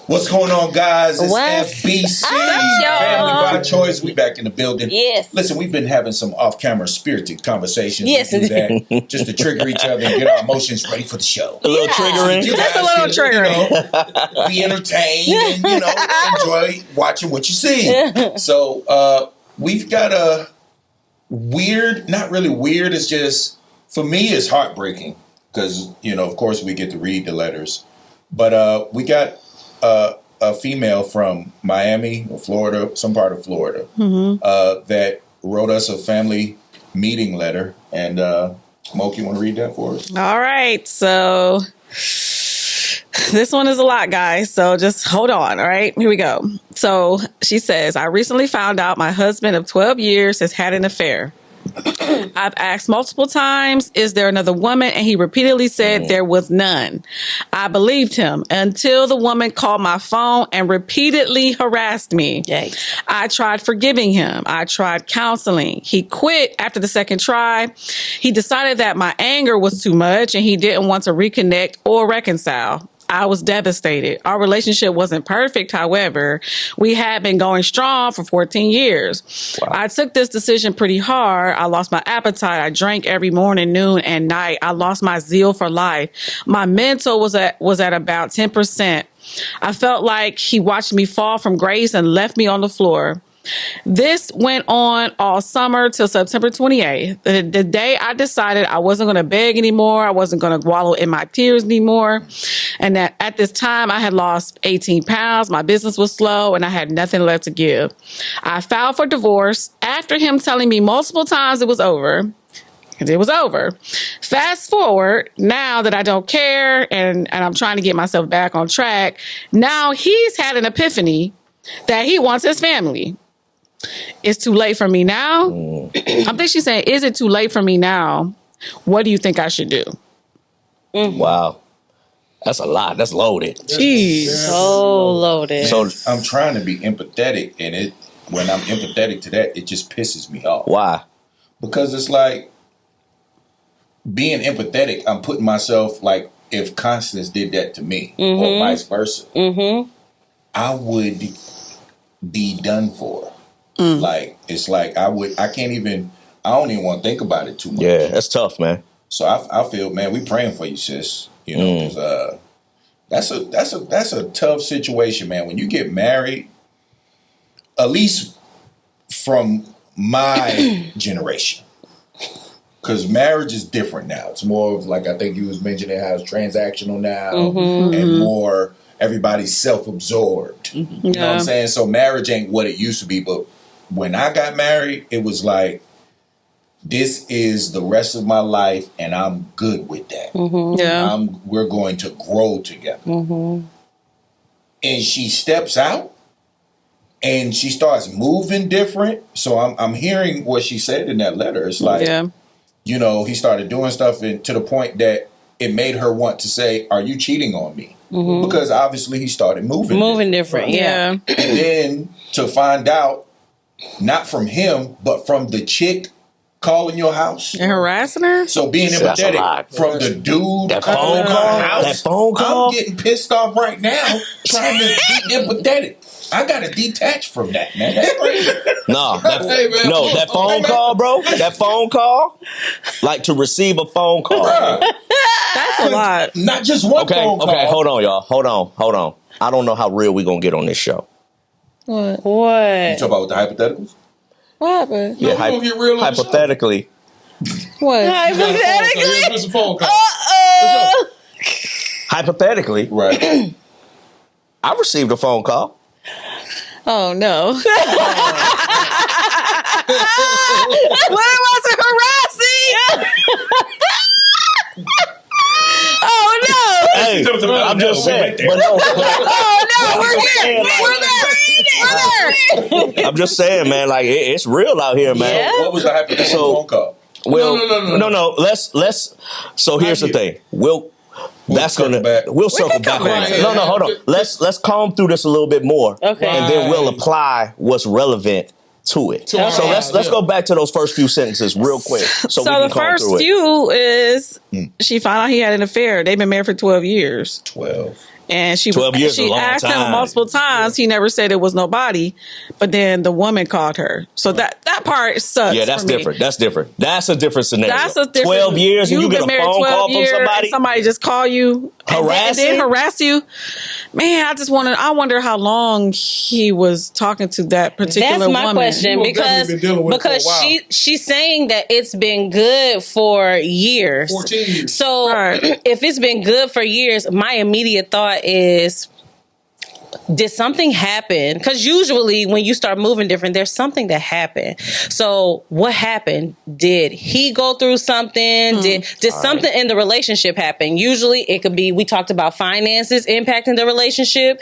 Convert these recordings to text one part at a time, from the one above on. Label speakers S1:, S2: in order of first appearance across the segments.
S1: What's going on, guys? It's
S2: What's
S1: FBC,
S2: up,
S1: Family
S2: y'all?
S1: by Choice. We back in the building.
S2: Yes.
S1: Listen, we've been having some off-camera spirited conversations.
S2: Yes.
S1: We do that just to trigger each other and get our emotions ready for the show.
S3: A little triggering.
S1: You
S2: Just a
S1: guys
S2: little triggering.
S1: be entertained and, enjoy watching what you see. So, we've got a weird, not really weird, it's just, for me, it's heartbreaking. Because, of course, we get to read the letters. But we got a female from Miami or Florida, some part of Florida, that wrote us a family meeting letter. And, Moke, you want to read that for us?
S4: All right. So this one is a lot, guys. So just hold on. All right. Here we go. So she says, I recently found out my husband of 12 years has had an affair. I've asked multiple times, is there another woman? And he repeatedly said there was none. I believed him until the woman called my phone and repeatedly harassed me.
S2: Yikes.
S4: I tried forgiving him. I tried counseling. He quit after the second try. He decided that my anger was too much and he didn't want to reconnect or reconcile. I was devastated. Our relationship wasn't perfect, however. We had been going strong for 14 years. Wow. I took this decision pretty hard. I lost my appetite. I drank every morning, noon, and night. I lost my zeal for life. My mental was at about 10%. I felt like he watched me fall from grace and left me on the floor. This went on all summer till September 28th. The day I decided I wasn't going to beg anymore. I wasn't going to wallow in my tears anymore. And that at this time I had lost 18 pounds. My business was slow and I had nothing left to give. I filed for divorce after him telling me multiple times it was over. It was over. Fast forward, now that I don't care and I'm trying to get myself back on track, now he's had an epiphany that he wants his family. It's too late for me now. I think she's saying, is it too late for me now? What do you think I should do?
S3: Wow. That's a lot. That's loaded.
S4: Jeez.
S2: So loaded.
S3: So
S1: I'm trying to be empathetic, and when I'm empathetic to that, it just pisses me off.
S3: why?
S1: Because it's like, being empathetic, I'm putting myself, like, if Constance did that to me, or vice versa, I would be done for. Like, it's like, I don't even want to think about it too much.
S3: Yeah, that's tough, man.
S1: So I feel, man, we praying for you, sis. 'Cause, that's a tough situation, man. When you get married, at least from my generation, because marriage is different now. It's more of, like, I think you was mentioning how it's transactional now, and more everybody's self-absorbed. You know what I'm saying? So marriage ain't what it used to be. But when I got married, it was like, this is the rest of my life, and I'm good with that. We're going to grow together. And she steps out, and she starts moving different. So I'm hearing what she said in that letter. It's like, he started doing stuff to the point that it made her want to say, are you cheating on me? Because obviously he started moving
S2: different. Yeah.
S1: And then to find out, not from him, but from the chick calling your house
S4: And harassing her?
S1: So being
S3: That's a lot.
S1: empathetic from the dude
S3: That
S1: calling
S3: phone
S1: our
S3: call?
S1: house.
S3: That phone call?
S1: I'm getting pissed off right now trying to be empathetic. I gotta detach from that, man. That's crazy.
S3: That phone call, bro. That phone call, like to receive a phone call.
S1: Bruh.
S4: That's a lot.
S1: Not just one phone call.
S3: Okay, hold on, y'all. Hold on. I don't know how real we gonna get on this show.
S4: What?
S1: You talk about the hypotheticals?
S4: What happened?
S3: Yeah,
S1: we gonna get real on the show.
S3: hypothetically.
S4: What?
S2: Hypothetically.
S5: What's the phone call?
S3: Hypothetically,
S1: Right.
S3: I received a phone call.
S4: Oh, no. What was it harassing? Oh, no.
S3: Hey, I'm just saying. But no,
S4: Oh, no. We're there.
S3: I'm just saying, man. Like it's real out here, man.
S2: Yeah.
S1: What was the hypothetical phone call?
S3: Well, no. Let's. So here's the thing. We'll circle back on that. No, hold on. Let's comb through this a little bit more,
S2: Okay.
S3: and then we'll apply what's relevant to it.
S5: To our
S3: So
S5: lives,
S3: let's go back to those first few sentences real quick. So we can
S4: the
S3: comb
S4: first
S3: through it.
S4: few is she found out he had an affair. They've been married for 12 years.
S1: 12.
S4: And she
S3: 12 years is a
S4: she
S3: long
S4: asked him
S3: time.
S4: multiple times. He never said it was nobody, but then the woman called her. So that part sucks.
S3: Yeah, that's
S4: for me.
S3: different. That's different. That's a different scenario.
S4: That's a different.
S3: 12 years and you
S4: You've
S3: get a
S4: been married
S3: phone
S4: 12
S3: call from
S4: years,
S3: somebody.
S4: and somebody just call you, and then harass you. Man, I wonder how long he was talking to that particular
S2: That's my
S4: woman.
S2: question, because she's saying that it's been good for years.
S1: 14 years.
S2: So
S4: Right.
S2: if it's been good for years, my immediate thought is, did something happen? Because usually when you start moving different, there's something that happened. So what happened? Did he go through something? Did something in the relationship happen? Usually it could be, we talked about finances impacting the relationship.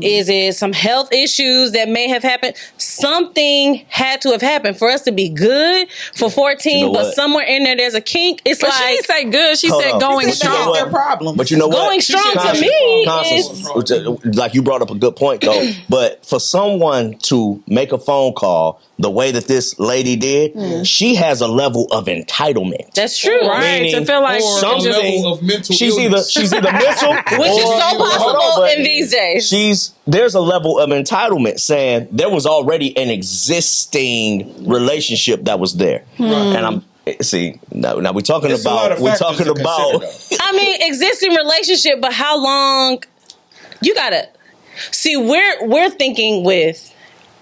S2: Is it some health issues that may have happened? Something had to have happened for us to be good for 14,
S3: You know
S2: but
S3: what?
S2: somewhere in there, there's a kink. It's
S4: But she
S2: like,
S4: didn't say good. She
S3: Hold
S4: said
S3: on.
S4: going
S3: But you know
S4: strong.
S3: what?
S5: Their problem.
S3: But you know what?
S2: Going strong to
S3: Constance,
S2: me
S3: Constance, like you brought up a good point though. But for someone to make a phone call the way that this lady did, she has a level of entitlement.
S2: that's true.
S4: Right,
S3: Meaning,
S4: to feel like
S1: or a
S3: something-
S1: level of mental
S3: she's
S1: illness.
S3: either mental,
S2: Which is
S3: or-
S2: so
S3: hold
S2: possible
S3: on, but
S2: in these days.
S3: there's a level of entitlement saying there was already an existing relationship that was there, and now we're talking
S1: It's a lot
S3: about
S1: of factors to consider, though.
S2: I mean, existing relationship, but how long? You gotta see. We're thinking with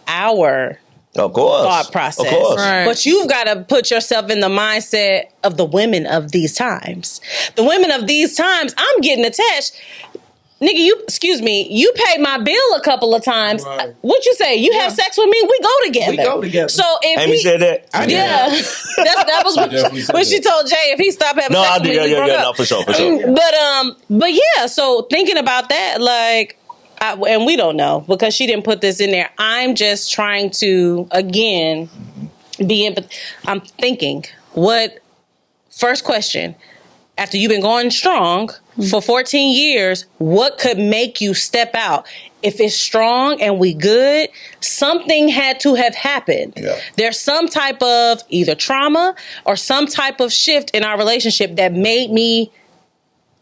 S2: our
S3: of course
S2: thought process,
S3: of course.
S4: Right.
S2: but you've got to put yourself in the mindset of the women of these times. The women of these times, I'm getting attached. Nigga, you paid my bill a couple of times.
S1: Right.
S2: What you say? You have sex with me, we go together.
S5: We go together.
S2: So if
S3: Amy said that.
S2: yeah, that was
S1: definitely said
S2: when she
S1: that.
S2: told Jay if he stopped having
S3: No,
S2: sex
S3: I
S2: with me,
S3: did.
S2: we broke up.
S3: No, for sure.
S2: But yeah, so thinking about that, like, and we don't know because she didn't put this in there. I'm just trying to, again, I'm thinking, first question, after you've been going strong for 14 years, what could make you step out? If it's strong and we good, something had to have happened.
S1: Yeah.
S2: There's some type of either trauma or some type of shift in our relationship that made me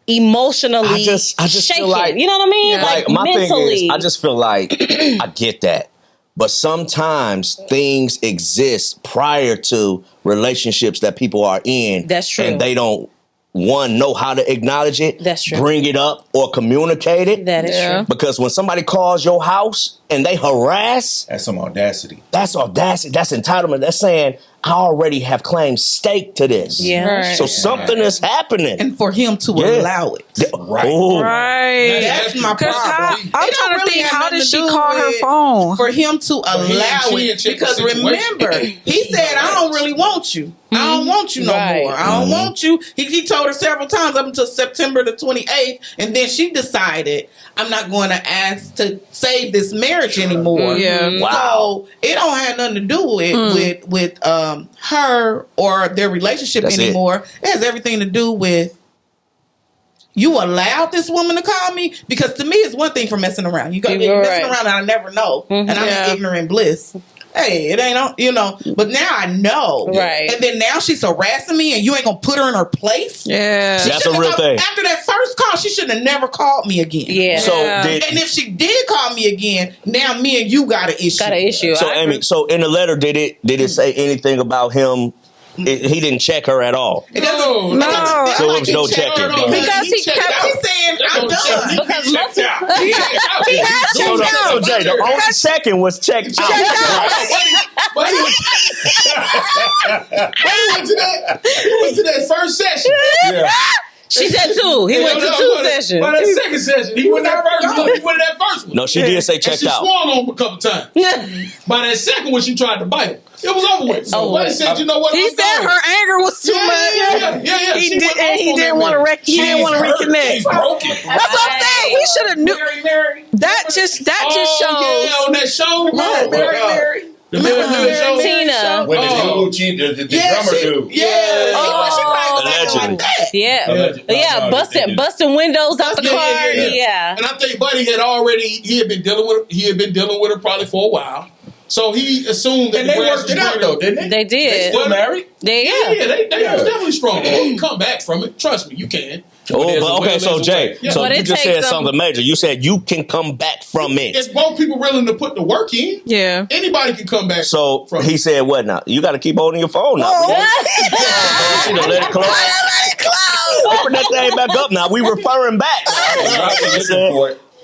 S2: emotionally
S3: I just
S2: shaken.
S3: feel like,
S2: you know what I mean?
S4: Yeah.
S2: Like
S3: my
S2: mentally.
S3: thing is, I just feel like I get that, but sometimes things exist prior to relationships that people are in.
S2: That's true.
S3: And they don't know how to acknowledge it.
S2: That's true.
S3: Bring it up or communicate it.
S2: That is
S4: Yeah.
S2: true.
S3: Because when somebody calls your house and they harass,
S1: That's some audacity.
S3: that's audacity. That's entitlement. That's saying I already have claimed stake to this.
S2: Yeah.
S4: Right.
S3: So something is happening.
S5: And for him to
S3: Yeah.
S5: allow it.
S1: Right.
S3: Oh.
S4: Right.
S5: That's my
S4: Because
S5: problem.
S4: I'm
S5: It don't
S4: trying to
S5: really
S4: think,
S5: have
S4: how
S5: nothing
S4: did
S5: to
S4: she
S5: do
S4: call her
S5: with-
S4: phone?
S5: For him to allow
S1: she
S5: it.
S1: had checked
S5: Because
S1: the situation.
S5: remember, he said, I don't really want you. I don't want you no
S2: Right.
S5: more. I don't want you. He told her several times up until September the 28th. And then she decided, I'm not going to ask to save this marriage anymore.
S4: Yeah.
S3: Wow.
S5: So it don't have nothing to do with her or their relationship
S3: That's it.
S5: anymore. It has everything to do with you allowed this woman to call me, because to me it's one thing for messing around. You got
S2: You're
S5: messing
S2: right.
S5: around and I never know, and I'm
S4: Yeah.
S5: in ignorant bliss. Hey, it ain't but now I know,
S2: Right.
S5: And then now she's harassing me, and you ain't gonna put her in her place.
S4: Yeah.
S5: She
S3: That's a
S5: shouldn't
S3: real
S5: have-
S3: thing.
S5: After that first call, she should have never called me again.
S2: Yeah.
S3: So
S4: Yeah.
S3: did,
S5: And if she did call me again, now me and you got an issue.
S2: Got an issue.
S3: So
S2: I
S3: Amy,
S2: agree.
S3: so in the letter, did it say anything about him? He didn't check her at all.
S5: It doesn't.
S1: No.
S5: it doesn't sound
S3: So it
S5: like
S3: was
S5: he
S3: no
S5: checked her
S3: checking.
S4: Because he
S1: checked
S4: kept-
S1: out.
S5: He's saying, I'm done.
S2: Because
S1: He checked out.
S4: He has
S3: So,
S4: checked out.
S3: so Jay, the only second was checked out.
S1: But he went to that first session. Yeah.
S2: she said two. He went to two sessions.
S1: But that second session, he went that first one. He went that first one.
S3: No, she did say
S1: And
S3: checked
S1: she
S3: out.
S1: swung on him a couple times. By that second one, she tried to bite him. It was over with. So
S2: Over
S1: Buddy
S2: with.
S1: said, you know what?
S4: He
S1: I'm
S4: said
S1: done.
S4: her anger was too much.
S1: Yeah.
S4: He
S1: She
S4: did,
S1: went
S4: and
S1: off
S4: he
S1: on
S4: didn't
S1: that
S4: want to
S1: man.
S4: he didn't want to
S1: She's
S4: reconnect.
S1: broken.
S4: That's what I'm saying. He should have knew.
S5: Mary.
S4: That just shows.
S1: Yeah, on that show.
S5: Mary.
S1: The Mary show.
S2: Tina.
S6: When
S1: Oh.
S6: the
S5: Yeah,
S6: drummer dude.
S5: Yeah.
S2: Oh.
S5: She probably was acting
S3: Allegedly.
S5: like that.
S2: Yeah.
S6: No,
S2: Busting windows out the
S1: Yeah,
S2: car.
S1: yeah.
S2: Yeah.
S1: And I think Buddy had been dealing with her probably for a while. So he assumed that
S6: And
S1: the
S6: they
S1: grass
S6: worked
S1: was
S6: it out
S1: greener.
S6: though, didn't they?
S2: They did.
S6: They still married?
S2: They
S1: Yeah, they
S6: Yeah.
S1: was definitely strong. You can come back from it. Trust me, you can.
S3: Okay, so Jay, so
S2: But
S3: you
S2: it
S3: just
S2: takes
S3: said something major. You said you can come back from it.
S6: If both people willing to put the work in,
S4: Yeah.
S6: anybody can come back.
S3: So
S6: from
S3: he said, "What now? You got to keep holding your phone now. You know, let it close. Open that thing back up now. We referring back.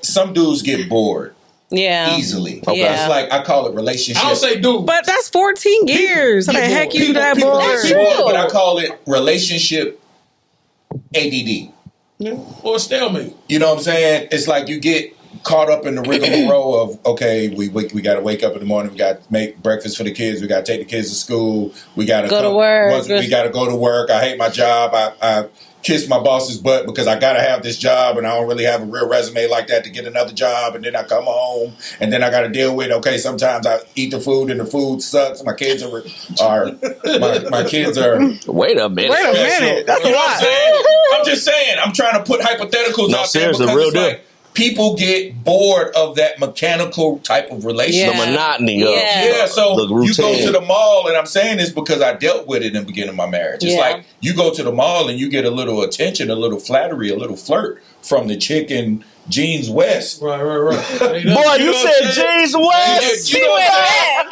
S1: Some dudes get bored easily.
S3: Okay.
S2: Yeah.
S1: It's like I call it relationship.
S6: I don't say dude,
S4: But that's 14 years. How the heck you that
S1: people
S4: bored?
S1: get bored, but I call it relationship ADD.
S6: or stalemate.
S1: You know what I'm saying? It's like you get caught up in the rigmarole of, okay, we got to wake up in the morning, we got to make breakfast for the kids, we got to take the kids to school, we got to
S2: go to work.
S1: We got to go to work. I hate my job. I kiss my boss's butt because I got to have this job and I don't really have a real resume like that to get another job. And then I come home and then I got to deal with, okay, sometimes I eat the food and the food sucks. My kids are my kids are.
S3: Wait a minute.
S4: That's
S1: You
S4: a
S1: know what
S4: lot.
S1: I'm saying? I'm just saying. I'm trying to put hypotheticals out there
S3: seriously,
S1: because
S3: real
S1: it's
S3: deal.
S1: like people get bored of that mechanical type of relationship.
S3: The monotony of
S1: Yeah, so
S3: the routine.
S1: you go to the mall, and I'm saying this because I dealt with it in the beginning of my marriage. It's like you go to the mall and you get a little attention, a little flattery, a little flirt from the chick in Jeans West.
S6: Right.
S3: Boy,
S1: You
S3: you
S1: know what I'm
S3: said James West.
S1: You know what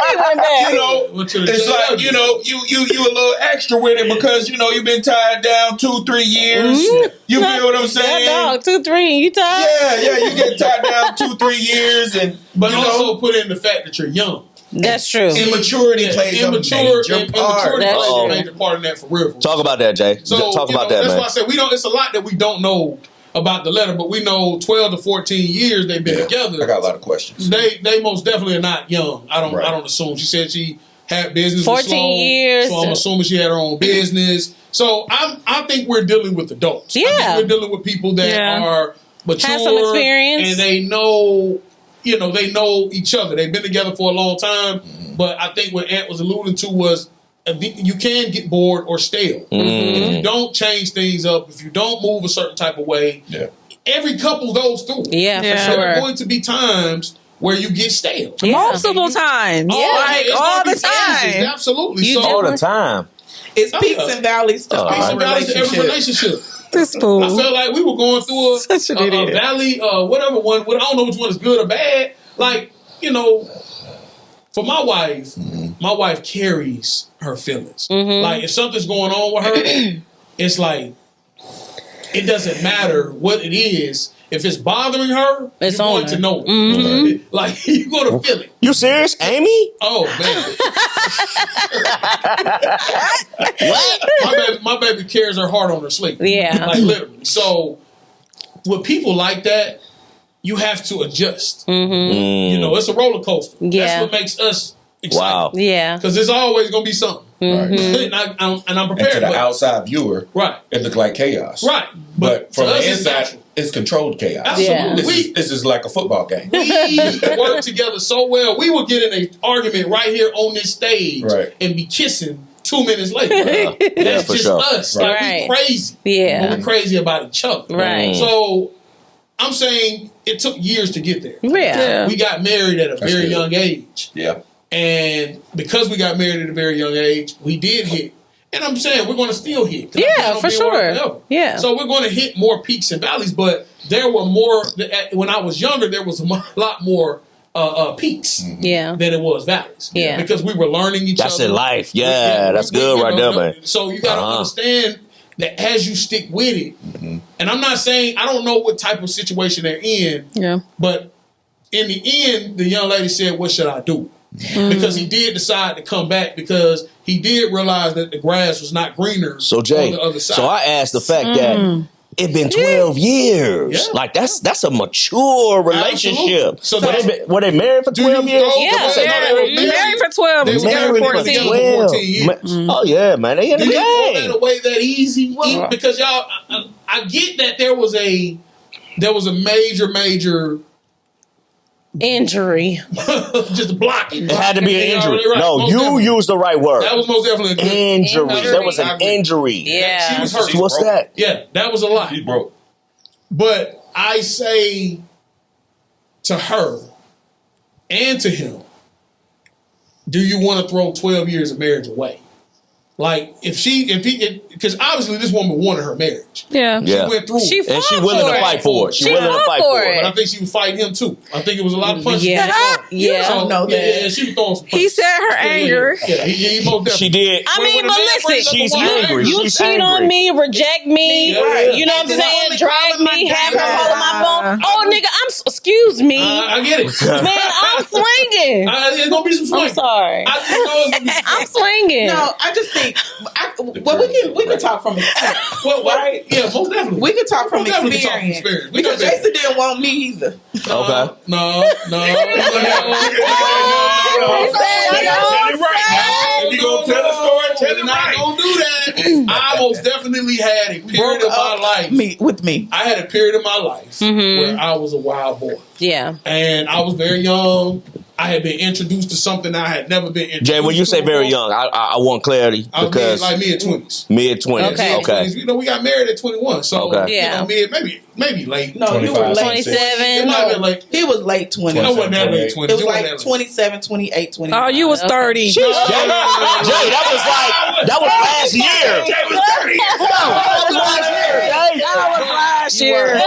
S1: I'm saying? You know,
S6: Went to the
S1: it's
S6: club.
S1: like, you know, you a little extra with it because, you know, you've been tied down 2-3 years. You feel what I'm saying?
S2: Yeah, dog, 2, 3, and you tired?
S1: Yeah, you get tied down 2-3 years, and
S6: But
S1: you
S6: also
S1: know,
S6: put in the fact that you're young.
S2: That's true.
S1: immaturity plays a major
S6: Immaturity
S1: part.
S6: plays
S2: That's
S6: a
S2: true.
S6: major part in that for real.
S3: Talk about that, Jay.
S6: So
S3: Talk
S6: you
S3: about
S6: know,
S3: that,
S6: that's
S3: man.
S6: why I said we don't. It's a lot that we don't know about the letter, but we know 12 to 14 years they've been together.
S1: I got a lot of questions.
S6: They most definitely are not young. I
S1: Right.
S6: don't assume. She said she had business
S2: 14
S6: with Sloan,
S2: years.
S6: so I'm assuming she had her own business. So I think we're dealing with adults. I
S2: Yeah.
S6: think we're dealing with people that are mature,
S2: Have some experience.
S6: and they know. You know, they know each other. They've been together for a long time. But I think what Ant was alluding to was you can get bored or stale. If you don't change things up, if you don't move a certain type of way, every couple goes through it.
S2: Yeah,
S4: Yeah.
S2: for
S6: There are
S2: sure.
S6: going to be times where you get stale.
S2: Yeah.
S4: Multiple times. Like
S6: it's
S4: all
S6: gonna
S4: the
S6: be phases,
S4: time.
S6: absolutely.
S2: You
S6: So
S3: All the time.
S5: It's peaks and valleys to
S6: peaks
S5: all
S6: and valleys to every
S5: relationships.
S6: relationship.
S4: This
S6: I
S4: fool.
S6: felt like we were going through
S4: Such an
S6: a
S4: idiot.
S6: valley, whatever one. I don't know which one is good or bad. Like, you know, for my wife carries her feelings. Like, if something's going on with her, it's like, it doesn't matter what it is. If it's bothering her,
S2: It's
S6: you're
S2: on
S6: going
S2: her.
S6: to know it. Like, you're going to feel it.
S3: You serious, Amy?
S6: Oh, man.
S3: What?
S6: My baby carries her heart on her sleeve.
S2: Yeah.
S6: Like, literally. So, with people like that, you have to adjust. You know, it's a roller coaster.
S2: Yeah.
S6: That's what makes us excited.
S3: Wow.
S2: Yeah.
S6: Because there's always going to be something.
S1: Right.
S6: and I'm
S1: And
S6: prepared.
S1: to the
S6: but-
S1: outside viewer,
S6: Right.
S1: it looked like chaos.
S6: Right.
S1: But from
S6: to us,
S1: the
S6: it's
S1: inside,
S6: natural.
S1: it's controlled chaos.
S6: Absolutely.
S1: This is like a football game.
S6: We work together so well. We would get in an argument right here on this stage
S1: Right.
S6: and be kissing 2 minutes later.
S3: Yeah,
S6: That's
S3: for
S6: just
S3: sure.
S6: us.
S1: Right.
S6: Like,
S2: Right.
S6: we crazy.
S2: Yeah.
S6: We're crazy about each other.
S2: Right.
S6: So I'm saying it took years to get there.
S2: Yeah.
S6: We got married at a
S1: That's
S6: very
S1: good.
S6: young age.
S1: Yeah.
S6: And because we got married at a very young age, we did hit. And I'm saying we're going to still hit. 'Cause I
S2: Yeah,
S6: plan on
S2: for
S6: being around
S2: sure.
S6: forever.
S2: Yeah.
S6: So we're going to hit more peaks and valleys, but there were more, when I was younger, there was a lot more peaks
S2: Yeah.
S6: than it was valleys.
S2: Yeah.
S6: Because we were learning each
S3: That's
S6: other.
S3: in life. Yeah, that's good
S6: you
S3: right
S6: know,
S3: there, man.
S6: So you got to understand that as you stick with it, and I'm not saying, I don't know what type of situation they're in,
S4: Yeah.
S6: but in the end, the young lady said, "What should I do?" Because he did decide to come back because he did realize that the grass was not greener
S3: So
S6: on
S3: Jay,
S6: the other side.
S3: so I asked the fact that it been 12 years.
S6: Yeah.
S3: Like that's a mature relationship.
S6: Absolutely. So
S3: were they married for
S6: Do
S3: 12
S6: you
S3: years?
S6: know-
S2: Yeah.
S6: Come on, say, no, they were
S4: Married for 12.
S6: They were
S4: together
S6: married
S4: for
S6: for
S4: 14.
S6: 14 years.
S3: Oh yeah, man. They in
S6: Do
S3: the
S6: you throw that
S3: game.
S6: away that easy? Because y'all, I get that there was a major
S2: Injury.
S6: just blocking.
S3: It had to be an injury.
S6: Right,
S3: No,
S6: most
S3: you
S6: definitely.
S3: used the right word.
S6: That was most definitely a good
S3: Injury.
S2: Injury.
S3: There was
S6: I
S3: an
S6: agree.
S3: injury.
S2: Yeah.
S6: She was hurt.
S1: She's
S3: What's
S1: broke.
S3: that?
S6: Yeah, that was a lot.
S1: He's broke.
S6: But I say to her and to him, do you want to throw 12 years of marriage away? Like because obviously this woman wanted her marriage.
S4: Yeah.
S6: She went through
S2: She
S6: it.
S3: And she willing to fight for it. She willing to fight for it.
S6: But I think she was fighting him too. I think it was a lot of punches.
S2: Yeah.
S5: You don't know that.
S6: Yeah, she was throwing some punches.
S4: He said her anger.
S6: Yeah, he most definitely.
S3: She did.
S2: I mean, but listen,
S3: She's angry.
S2: you
S3: She's
S2: cheat on
S3: angry.
S2: me, reject me,
S6: Yeah.
S2: you know what I'm
S5: And then
S2: saying?
S5: only
S2: Drag
S5: calling my
S2: me, have
S5: dad.
S2: her calling my phone. Oh, nigga, excuse me.
S6: I get it.
S2: Man, I'm swinging.
S6: It's gonna be some swing.
S2: I'm sorry.
S6: I just know it's gonna be some
S2: I'm swinging.
S5: No, I just think. We can talk from experience.
S6: right? Yeah, most definitely.
S5: We can talk from
S6: Most definitely talk from
S5: experience.
S6: experience. We
S5: Because
S6: got that.
S5: Jason didn't want me either.
S3: Okay.
S6: No.
S1: If you gonna tell the story, tell it right.
S6: Don't do that. I most definitely had a period of my life.
S5: With me.
S6: I had a period of my life where I was a wild boy.
S2: Yeah.
S6: And I was very young. I had been introduced to something I had never been introduced to.
S3: Jay, when you say very
S6: before.
S3: young, I want clarity
S6: I was
S3: because
S6: mid-20s.
S3: mid-20s.
S2: Okay.
S3: Okay.
S6: You know, we got married at 21. So,
S3: Okay.
S2: Yeah.
S6: maybe late.
S5: No, you were
S1: 25,
S5: late.
S2: 27.
S6: It might have been late.
S5: He was late 20s.
S6: It wasn't that late 20s.
S5: It was
S6: It wasn't
S5: like
S6: that late.
S5: 27, 28, 29.
S4: Oh, you was 30.
S3: Jay, that was last year.
S4: That was last year.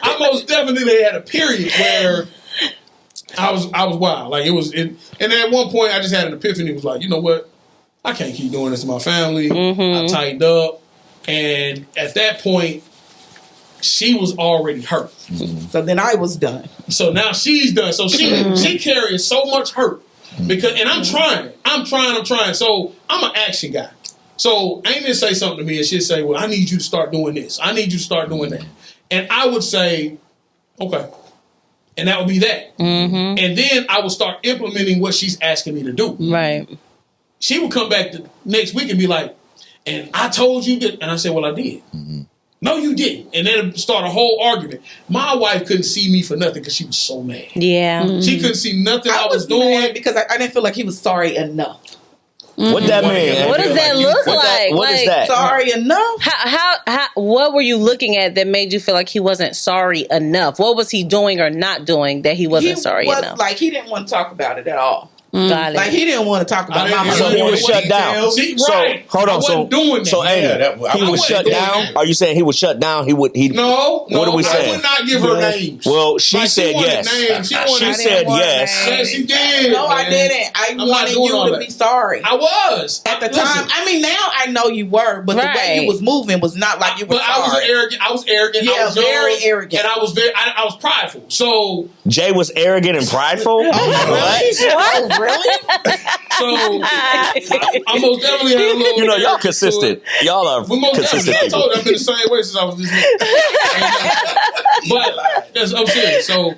S6: I most definitely had a period where I was wild. Like and at one point I just had an epiphany. It was like, you know what? I can't keep doing this to my family. I tightened up, and at that point, she was already hurt.
S5: So then I was done.
S6: So now she's done. So she carries so much hurt because, and I'm trying. So I'm an action guy. So Amy say something to me, and she'd say, "Well, I need you to start doing this. I need you to start doing that." And I would say, "Okay." And that would be that. And then I would start implementing what she's asking me to do.
S2: Right.
S6: She would come back the next week and be like, and I told you that. And I said, well, I did. No, you didn't. And then it start a whole argument. My wife couldn't see me for nothing because she was so mad.
S2: Yeah.
S6: She couldn't see nothing I was
S5: mad
S6: doing.
S5: because I didn't feel like he was sorry enough.
S3: What that mean?
S2: What does that look like?
S3: What is that?
S5: Sorry enough?
S2: How what were you looking at that made you feel like he wasn't sorry enough? What was he doing or not doing that he wasn't sorry enough?
S5: Like, he didn't want to talk about it at all.
S2: Got it.
S5: Like, he didn't want to talk about my
S3: So he was shut down.
S6: See,
S3: So
S6: right.
S3: hold
S6: I
S3: on.
S6: wasn't doing that.
S3: So Amy,
S1: Yeah,
S3: he was shut
S6: doing
S3: down.
S6: that.
S3: Are you saying he was shut down?
S6: No.
S3: What are we
S6: I
S3: saying?
S6: would not give her names.
S3: Well, she
S6: Like,
S3: said
S6: wanted
S3: yes.
S6: names. She
S3: She said yes.
S6: Yes, she did.
S5: No, I
S6: man.
S5: didn't. I
S6: I'm not
S5: wanted
S6: doing
S5: you
S6: all
S5: to
S6: that.
S5: be sorry.
S6: I was.
S5: At the
S6: Listen,
S5: time, I mean, now I know you were, but the way
S2: Right.
S5: you was moving was not like you were
S6: But
S5: sorry.
S6: I was arrogant.
S5: Yeah,
S6: I was young,
S5: very arrogant.
S6: and I was I was prideful. So
S3: Jay was arrogant and prideful. What?
S5: Oh, really?
S6: I most definitely had a little.
S3: You know, y'all consistent. Y'all are
S6: We most
S3: consistent
S6: definitely. I told
S3: people.
S6: you I've been the same way since I was this nigga. But I'm serious. So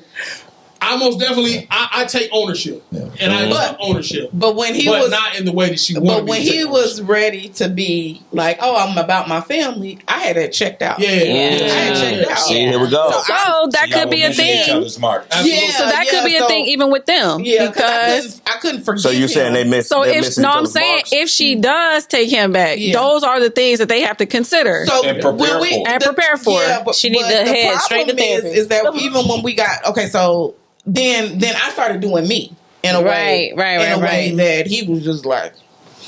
S6: I most definitely I take ownership, and I took ownership.
S5: But when he
S6: but
S5: was
S6: not in the way that she wanted.
S5: But
S6: me
S5: when
S6: to
S5: he
S6: take
S5: was ready to be like, "Oh, I'm about my family," I had it checked out.
S6: ownership.
S5: I had checked out.
S3: See, here we go.
S4: So that could be a thing.
S1: Smart.
S6: Absolutely.
S4: So that could be a
S5: so-
S4: thing even with them.
S5: Yeah,
S4: because
S5: I couldn't forgive.
S3: So you're saying
S5: him.
S3: they missed?
S4: so
S3: they're
S4: if
S3: missing
S4: no,
S3: each
S4: I'm
S3: other's
S4: saying
S3: marks?
S4: if she does take him back,
S5: Yeah.
S4: those are the things that they have to consider.
S5: So
S1: And prepare
S5: when
S1: for it.
S4: And prepare for it.
S5: But,
S2: She need
S5: but
S2: to
S5: the
S2: head straight to
S5: problem
S2: therapy.
S5: is that even when we got so then I started doing me in a way,
S2: Right,
S5: in a way
S2: right.
S5: that he was just like,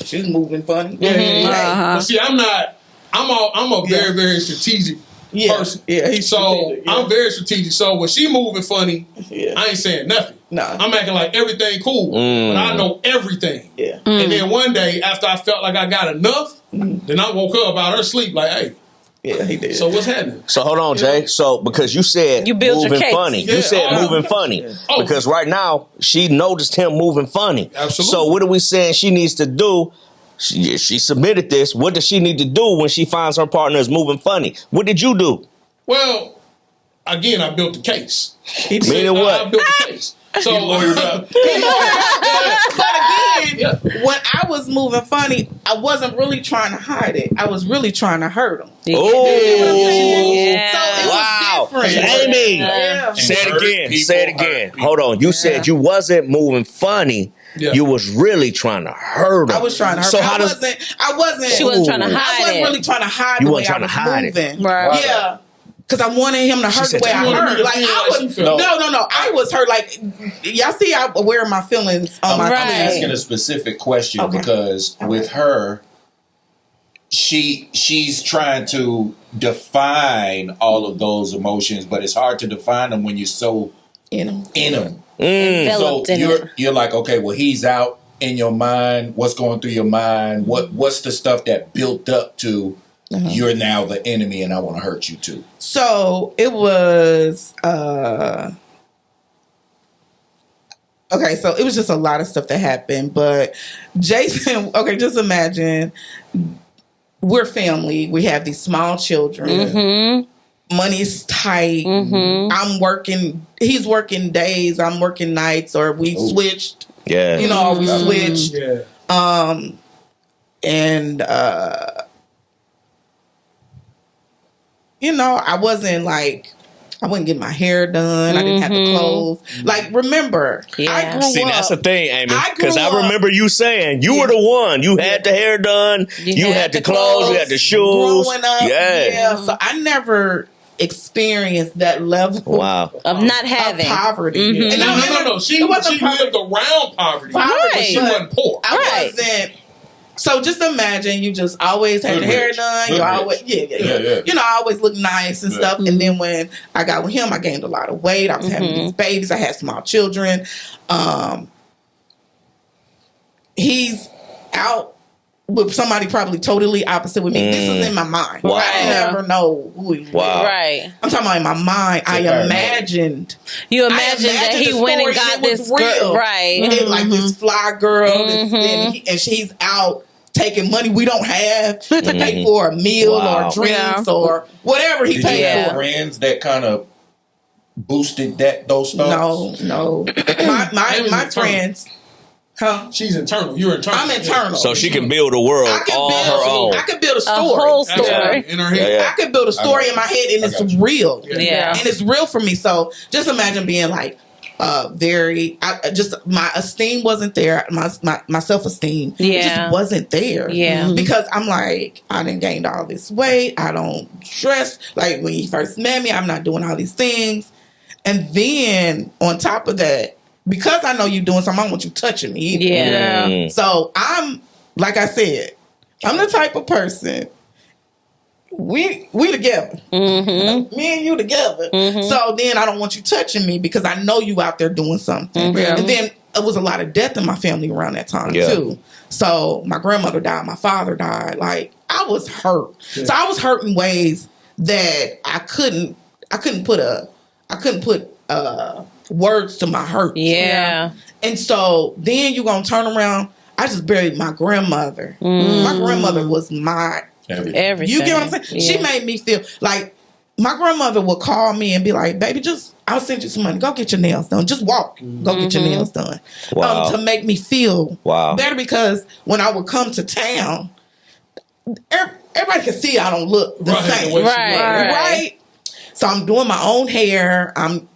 S5: she's moving funny.
S6: Yeah,
S4: Uh-huh.
S6: But see, I'm a very, very strategic person.
S5: Yeah, he's
S6: So
S5: strategic, yeah.
S6: I'm very strategic. So when she moving funny,
S5: Yeah.
S6: I ain't saying nothing.
S5: Nah.
S6: I'm acting like everything cool, but I know everything.
S5: Yeah.
S6: And then one day, after I felt like I got enough, then I woke up out of her sleep like, hey,
S5: Yeah, he did.
S6: so what's happening?
S3: So hold on, Jay. So because you said
S2: You built your
S3: moving
S2: case.
S3: funny,
S6: Yeah.
S3: you said
S6: Oh,
S3: moving funny
S6: Oh.
S3: because right now she noticed him moving funny.
S6: Absolutely.
S3: So what are we saying she needs to do? She submitted this. What does she need to do when she finds her partner is moving funny? What did you do?
S6: Well, again, I built the case.
S3: Meaning what?
S6: I built the case. So,
S5: But again, when I was moving funny, I wasn't really trying to hide it. I was really trying to hurt him.
S3: Oh,
S2: Yeah.
S5: So it
S3: wow.
S5: was different.
S3: Amy,
S5: Yeah.
S3: say it
S1: Hurt
S3: again.
S1: people,
S3: Say it
S1: hurt
S3: again.
S1: people.
S3: Hold on. You said you wasn't moving funny.
S6: Yeah.
S3: You was really trying to hurt him.
S5: I was trying to hurt
S3: So
S5: him.
S3: how
S5: I
S3: does
S5: wasn't.
S2: She wasn't trying to
S5: I
S2: hide
S5: wasn't
S2: it.
S5: really trying to hide
S3: You
S5: the way
S3: wasn't
S5: I was
S3: trying to hide it.
S5: moving.
S2: Right.
S5: Yeah. Because I wanted him to hurt
S3: said
S5: the way
S3: you
S5: I
S6: wanted me
S5: hurt.
S6: to
S5: Like,
S6: feel
S5: I
S6: like you
S5: was.
S6: felt.
S5: No. I was hurt. Like, y'all see, I'm aware of my feelings on my
S2: Right.
S1: I'm
S5: sleeve.
S1: asking a specific question
S5: Okay.
S1: because with her, she's trying to define all of those emotions, but it's hard to define them when you're so in them. So you're like, okay, well, he's out in your mind. What's going through your mind? What's the stuff that built up to you're now the enemy and I want to hurt you too?
S5: So it was okay, so it was just a lot of stuff that happened. But Jason, okay, just imagine we're family. We have these small children. Money's tight. I'm working. He's working days. I'm working nights, or we switched.
S3: Yeah,
S5: you know, we switched.
S6: Yeah.
S5: And you know, I wouldn't get my hair done. I didn't have the clothes. Like, remember, I grew up.
S3: See, that's the thing, Amy. Because I remember you saying you were the one. You had the hair done. You had the clothes. You had the shoes.
S5: Growing up, so I never experienced that level
S2: of not having
S5: poverty. And
S6: no. She lived around poverty. But she wasn't poor.
S5: I wasn't. So just imagine you just always had your hair done. You always, you know, I always look nice and stuff. And then when I got with him, I gained a lot of weight. I was having these babies. I had small children. He's out with somebody probably totally opposite with me. This is in my mind.
S3: Wow.
S5: I never know who he was.
S2: Right.
S5: I'm talking about in my mind. I imagined.
S2: You imagined that he went and got this girl. Right.
S5: And like this fly girl. And she's out taking money we don't have to pay for a meal or drinks or whatever he paid for.
S1: Did you have friends that kind of boosted those thoughts?
S5: No. my friends. Huh?
S6: She's internal. You're internal.
S5: I'm internal.
S3: So she can build a world all her own.
S5: I could build a story.
S2: A whole story.
S6: In her head.
S5: I could build a story in my head and it's real.
S2: Yeah.
S5: And it's real for me. So just imagine being like, my esteem wasn't there. My self-esteem just wasn't there.
S2: Yeah.
S5: Because I'm like, I done gained all this weight. I don't dress. Like when you first met me, I'm not doing all these things. And then on top of that, because I know you doing something, I don't want you touching me either.
S2: Yeah.
S5: So I'm, like I said, I'm the type of person, we together. Me and you together. So then I don't want you touching me because I know you out there doing something. And then it was a lot of death in my family around that time too. So my grandmother died, my father died. Like, I was hurt. Yeah. So I was hurt in ways that I couldn't put words to my hurt.
S2: Yeah.
S5: And so then you're going to turn around. I just buried my grandmother. My grandmother was my everything. You get what I'm saying? Yeah. She made me feel like my grandmother would call me and be like, baby, I'll send you some money. Go get your nails done. Just walk. Go get your nails done. To make me feel better, because when I would come to town, everybody can see I don't look the same. Right. So I'm doing my own hair. I'm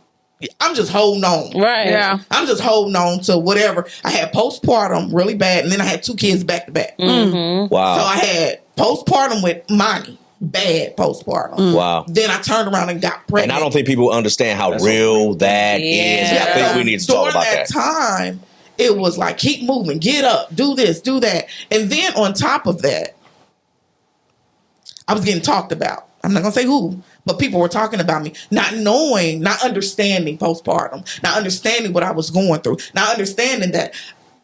S5: just holding on.
S2: Right.
S4: Yeah.
S5: I'm just holding on to whatever. I had postpartum really bad, and then I had 2 kids back to back.
S3: Wow.
S5: So I had postpartum with Monty. Bad postpartum.
S3: Wow.
S5: Then I turned around and got pregnant.
S3: And I don't think people understand how real that is. And I think we need to talk about that.
S5: During that time, it was like, keep moving, get up, do this, do that. And then on top of that, I was getting talked about. I'm not going to say who, but people were talking about me, not understanding postpartum, not understanding what I was going through, not understanding that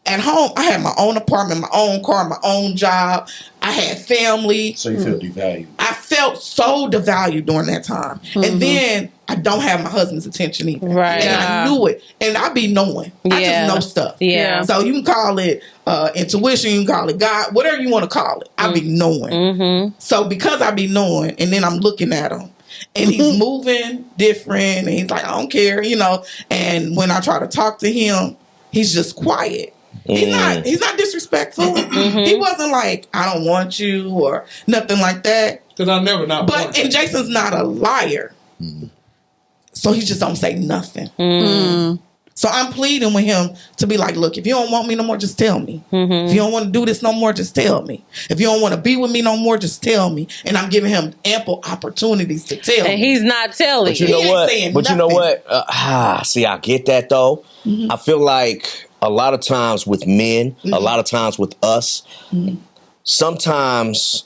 S5: at home I had my own apartment, my own car, my own job. I had family.
S1: So you feel devalued.
S5: I felt so devalued during that time. And then I don't have my husband's attention either.
S2: Right.
S5: And I knew it. And I be knowing. I just know stuff.
S2: Yeah.
S5: So you can call it intuition, you can call it God, whatever you want to call it. I be knowing. So because I be knowing, and then I'm looking at him, and he's moving different, and he's like, I don't care, And when I try to talk to him, he's just quiet. He's not disrespectful. He wasn't like, I don't want you or nothing like that.
S6: Because I never not.
S5: And Jason's not a liar. So he just don't say nothing. So I'm pleading with him to be like, look, if you don't want me no more, just tell me. If you don't want to do this no more, just tell me. If you don't want to be with me no more, just tell me. And I'm giving him ample opportunities to tell me.
S2: And he's not telling
S3: you. Know what? But you know what? See, I get that though. I feel like a lot of times with men, a lot of times with us, sometimes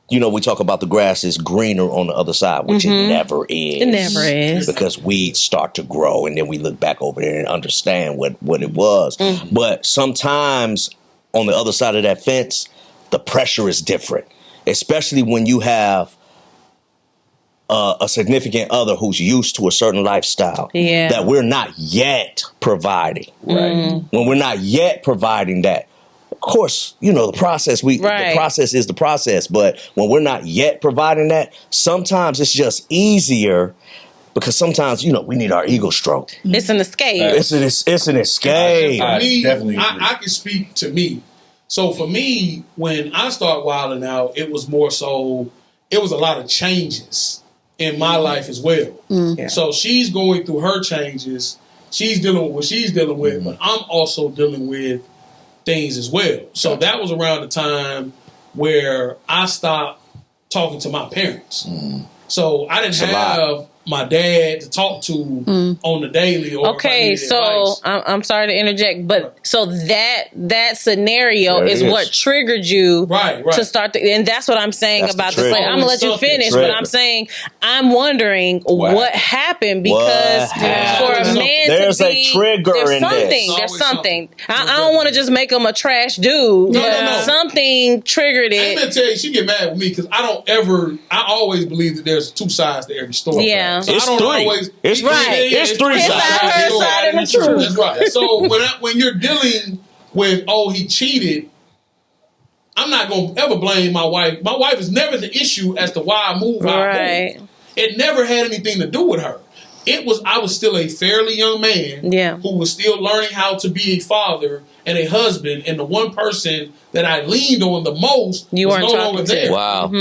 S3: we talk about the grass is greener on the other side, which it never is.
S2: It never is.
S3: Because weeds start to grow, and then we look back over there and understand what it was. But sometimes on the other side of that fence, the pressure is different, especially when you have a significant other who's used to a certain lifestyle that we're not yet providing. Right. When we're not yet providing that, of course, the process. The process is the process. But when we're not yet providing that, sometimes it's just easier because sometimes we need our ego stroke.
S2: It's an escape.
S3: It's an escape.
S6: For me,
S1: definitely
S6: I can speak to me. So for me, when I start wilding out, it was more so. It was a lot of changes in my life as well. Yeah. So she's going through her changes. She's dealing with what she's dealing with, but I'm also dealing with things as well. So that was around the time where I stopped talking to my parents. So I didn't have my dad to talk to on the daily. Or
S2: okay, so I'm sorry to interject, but so that scenario is what triggered you to start, and that's what I'm saying about the slave. I'm gonna let you finish, but I'm saying I'm wondering what happened because for a man
S3: there's
S2: to be
S3: a trigger
S2: there's
S3: in
S2: something.
S3: this.
S2: There's something. I don't want to just make him a trash dude.
S6: No.
S2: Something triggered it.
S6: I'm gonna tell you, she get mad with me because I always believe that there's two sides to every story.
S2: Yeah.
S6: So
S3: It's
S6: I don't
S3: three.
S6: always.
S3: It's three. It's three
S2: His
S3: sides.
S2: side, her side, and the truth.
S6: That's right. So when you're dealing with he cheated, I'm not gonna ever blame my wife. My wife is never the issue as to why I moved.
S2: Right.
S6: It never had anything to do with her. I was still a fairly young man who was still learning how to be a father and a husband, and the one person that I leaned on the most was no longer there.
S3: Wow.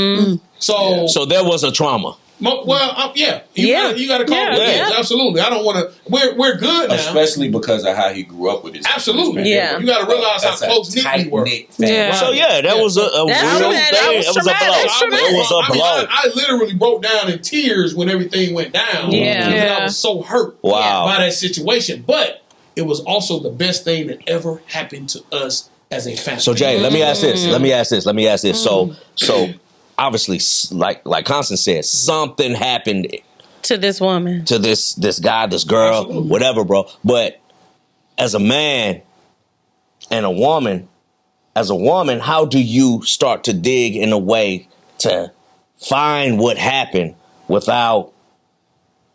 S6: So
S3: there was a trauma.
S6: You got to call it names. Absolutely. I don't want to. We're good now,
S1: especially because of how he grew up with his.
S6: Absolutely.
S2: Yeah.
S6: You got to realize how close knit we were.
S4: Yeah.
S3: So that was a real thing. It was a blow. It was a blow.
S6: I literally broke down in tears when everything went down. Because I was so hurt by that situation. But it was also the best thing that ever happened to us as a family.
S3: So Jay, let me ask this. So obviously, like Constance said, something happened
S2: to this woman,
S3: to this guy, this girl, whatever, bro. But as a man and a woman, how do you start to dig in a way to find what happened without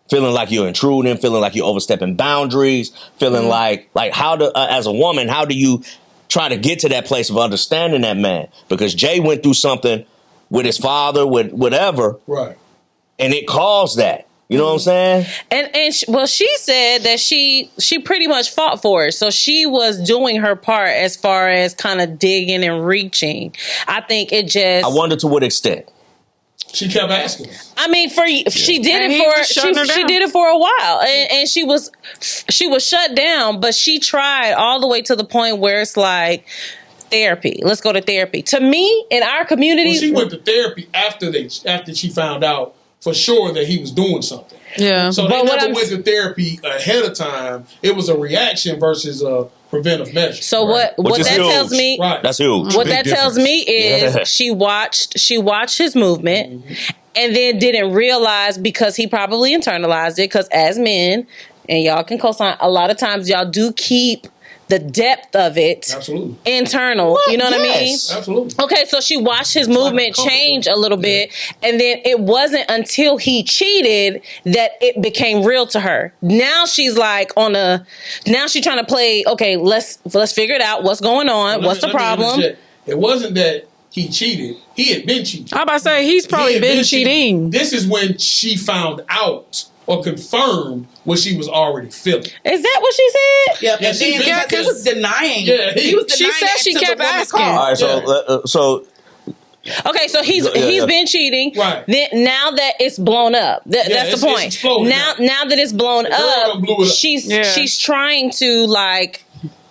S3: feeling like you're intruding, feeling like you're overstepping boundaries, feeling like how to as a woman, how do you try to get to that place of understanding that man? Because Jay went through something with his father, with whatever,
S6: right?
S3: And it caused that. You know what I'm saying?
S2: And she said that she pretty much fought for it. So she was doing her part as far as kind of digging and reaching. I think it just.
S3: I wonder to what extent.
S6: She kept asking.
S2: I mean, she did it for a while, and she was shut down. But she tried all the way to the point where it's like. Therapy. Let's go to therapy. To me, in our community,
S6: she went to therapy after she found out for sure that he was doing something.
S4: Yeah.
S6: So they never went to therapy ahead of time. It was a reaction versus a preventive measure.
S2: So what that tells me,
S3: that's huge.
S2: What that tells me is she watched his movement and then didn't realize because he probably internalized it. Because as men, and y'all can co-sign, a lot of times y'all do keep the depth of it internal. What? You know what I mean?
S6: Absolutely.
S2: Okay, so she watched his movement change a little bit, and then it wasn't until he cheated that it became real to her. Now she's like now she's trying to play, okay, let's figure it out. What's going on? What's the problem?
S6: It wasn't that he cheated. He had been cheating.
S4: I'm about to say he's probably been cheating.
S6: This is when she found out or confirmed what she was already feeling.
S2: Is that what she said?
S5: Yep. And then because he was denying.
S6: Yeah,
S4: she said she kept asking.
S3: All right, so
S2: okay, so he's been cheating.
S6: Right.
S2: Then now that it's blown up, that's the point. Now that it's blown up, she's trying to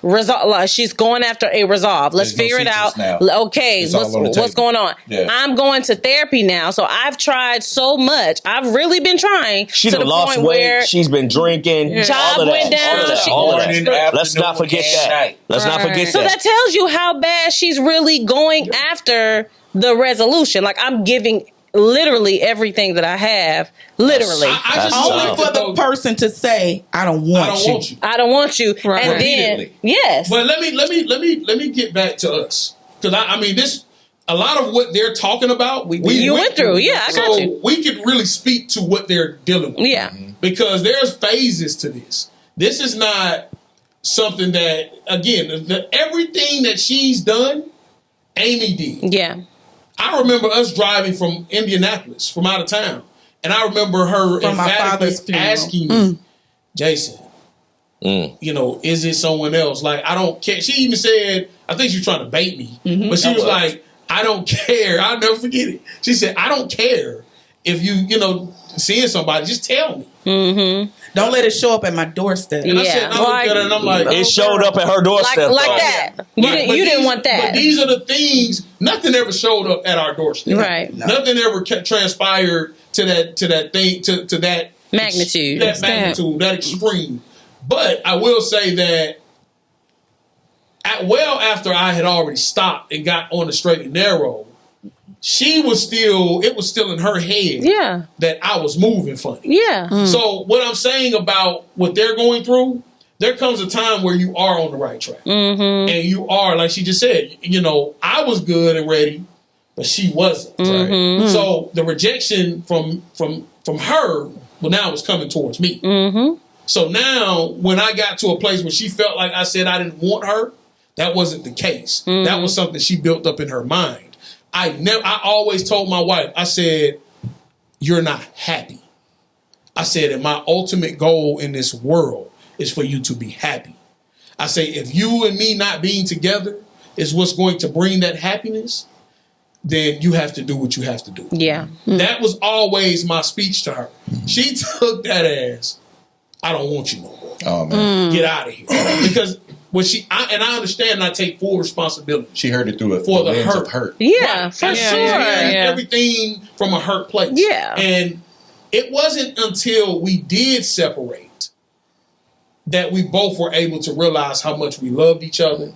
S2: resolve. Like, she's going after a resolve. Let's figure it out. Now. Okay, what's going on? Yeah. I'm going to therapy now. So I've tried so much. I've really been trying.
S3: She's to the lost point weight. Where she's been drinking.
S2: Job went down.
S3: Let's not forget that. Let's not forget that.
S2: So that tells you how bad she's really going after the resolution. Like, I'm giving literally everything that I have. Literally.
S5: I just only for the person to say, I don't want you.
S2: I don't want you. Right. And then, yes.
S6: But let me get back to us. Because I mean, this, a lot of what they're talking about, we went through.
S2: Yeah, I got you.
S6: We could really speak to what they're dealing with.
S2: Yeah.
S6: Because there's phases to this. This is not something that, again, everything that she's done, Amy did.
S2: Yeah.
S6: I remember us driving from Indianapolis, from out of town. And I remember her emphatically asking me, Jason, you know, is it someone else? Like, I don't care. She even said, I think she was trying to bait me. Mm-hmm. But she was like, I don't care. I'll never forget it. She said, I don't care if you know, seeing somebody, just tell me.
S2: Mm-hmm.
S5: Don't let it show up at my doorstep.
S6: And I said, I looked at her and I'm like,
S3: it showed up at her doorstep.
S2: Like that. You didn't want that.
S6: But these are the things, nothing ever showed up at our doorstep.
S2: Right.
S6: No. Nothing ever transpired to that thing, to that
S2: magnitude.
S6: That extreme. But I will say that after I had already stopped and got on the straight and narrow, it was still in her head that I was moving funny.
S2: Yeah. Mm.
S6: So what I'm saying about what they're going through, there comes a time where you are on the right track.
S2: Mm-hmm.
S6: And you are, like she just said, you know, I was good and ready, but she wasn't.
S2: Mm-hmm.
S6: Right? So the rejection from her, well, now was coming towards me.
S2: Mm-hmm.
S6: So now when I got to a place where she felt like I said I didn't want her, that wasn't the case. Mm-hmm. That was something she built up in her mind. I always told my wife, I said, you're not happy. I said, and my ultimate goal in this world is for you to be happy. I say, if you and me not being together is what's going to bring that happiness, then you have to do what you have to do.
S2: Yeah.
S6: Mm-hmm. That was always my speech to her. She took that as, I don't want you no more.
S1: Oh, man.
S6: Get out of here. Because I understand and I take full responsibility.
S1: She heard it through the lens
S6: hurt.
S1: of hurt.
S2: Yeah, right. For sure.
S6: Everything from a hurt place.
S2: Yeah.
S6: And it wasn't until we did separate that we both were able to realize how much we loved each other,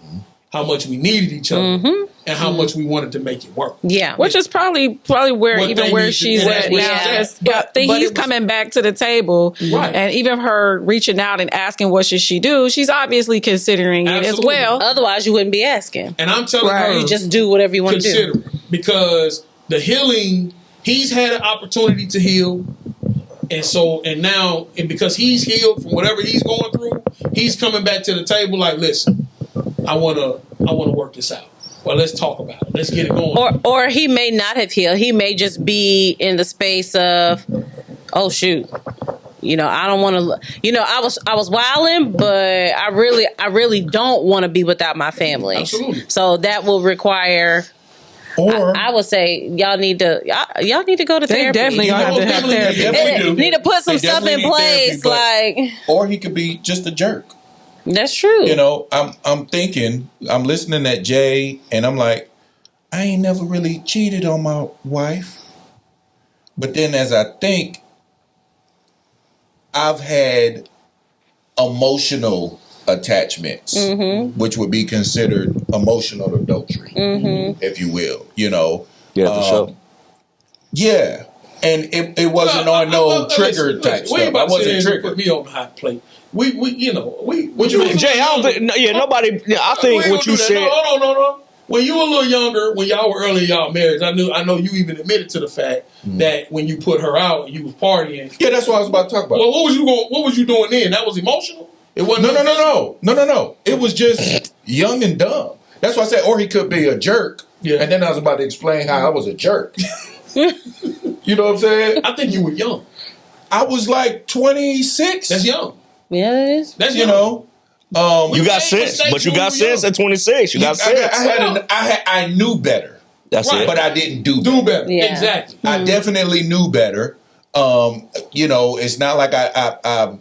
S6: how much we needed each other, and how much we wanted to make it work.
S2: Yeah.
S4: Which is probably where she's at now. But he's coming back to the table.
S6: Right.
S4: And even her reaching out and asking what should she do, she's obviously considering it as well.
S2: Otherwise, you wouldn't be asking.
S6: And I'm telling her,
S2: you just do whatever you want to do.
S6: Consider it. Because the healing, he's had an opportunity to heal. And now because he's healed from whatever he's going through, he's coming back to the table like, listen, I wanna work this out. Well, let's talk about it. Let's get it going.
S2: Or he may not have healed. He may just be in the space of, oh shoot, you know, I don't want to. You know, I was wilding, but I really don't want to be without my family.
S6: Absolutely.
S2: So that will require. Or I would say y'all need to go to therapy.
S4: Definitely have to have therapy.
S2: Need to put some stuff in place, therapy,
S1: or he could be just a jerk.
S2: That's true.
S1: You know, I'm thinking, I'm listening at Jay, and I'm like, I ain't never really cheated on my wife. But then as I think, I've had emotional attachments, which would be considered emotional adultery, if you will. You know,
S3: for sure.
S1: Yeah, and it wasn't on no trigger type stuff. I wasn't triggered.
S6: Put me on the hot plate. We what you mean,
S3: Jay? I don't think. Yeah, nobody. I think what you said.
S6: No. When you were a little younger, when y'all were early in y'all marriage, I know you even admitted to the fact that when you put her out, you was partying.
S1: Yeah, that's what I was about to talk about.
S6: Well, what was you doing then? That was emotional. It wasn't.
S1: No. It was just young and dumb. That's why I said, or he could be a jerk. Yeah. And then I was about to explain how I was a jerk. You know what I'm saying?
S6: I think you were young.
S1: I was like 26.
S6: That's young.
S2: Yeah, it is.
S6: That's
S1: young. You know.
S3: You got sense, but you got sense at 26. You got sense.
S1: I knew better.
S3: That's it.
S1: But I didn't do
S6: better. Yeah. Exactly.
S1: I definitely knew better. You know, it's not like I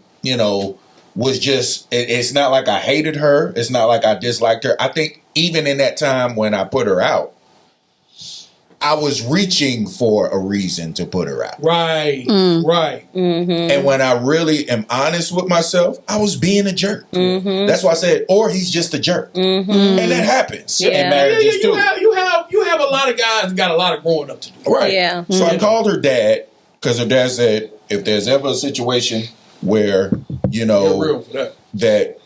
S1: was just, it's not like I hated her. It's not like I disliked her. I think even in that time when I put her out, I was reaching for a reason to put her out.
S6: Right. Right.
S2: Mm-hmm.
S1: And when I really am honest with myself, I was being a jerk.
S2: Mm-hmm.
S1: That's why I said, or he's just a jerk.
S2: Mm-hmm.
S1: And that happens in marriages too.
S6: You have a lot of guys that got a lot of growing up to do.
S1: Right.
S2: Yeah.
S1: So I called her dad because her dad said, if there's ever a situation where, you know,
S6: real for
S1: that,